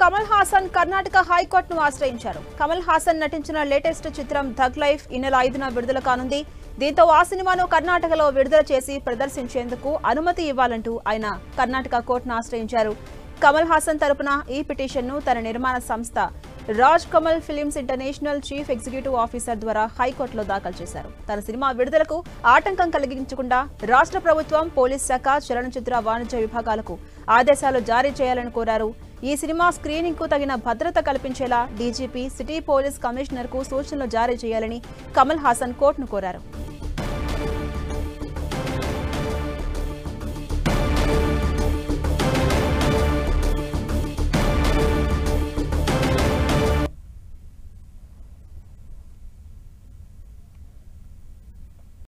కమల్ హాసన్ కర్ణాటక హైకోర్టును ఆశ్రయించారు. కమల్ హాసన్ నటించిన లేటెస్ట్ చిత్రం థగ్ లైఫ్ ఈ నెల 5న విడుదల కానుంది. దీంతో ఆ సినిమాను కర్ణాటకలో విడుదల చేసి ప్రదర్శించేందుకు అనుమతి ఇవ్వాలంటూ ఆయన కర్ణాటక కోర్టును ఆశ్రయించారు. కమల్ హాసన్ తరపున ఈ పిటిషన్ను తన నిర్మాణ సంస్థ Raj Kamal films international chief executive officer ద్వారా హైకోర్టులో దాఖలు చేశారు. తన సినిమా విడుదలకు ఆటంకం కలిగించకుండా రాష్ట్ర ప్రభుత్వం, పోలీస్ శాఖ, చలనచిత్ర వాణిజ్య విభాగాలకు ఆదేశాలు జారీ చేయాలని కోరారు. ఈ సినిమా స్క్రీనింగ్ కు తగిన భద్రత కల్పించేలా డీజీపీ, సిటీ పోలీస్ కమిషనర్ కు సూచనలు జారీ చేయాలని కమల్ హాసన్ కోర్టును కోరారు.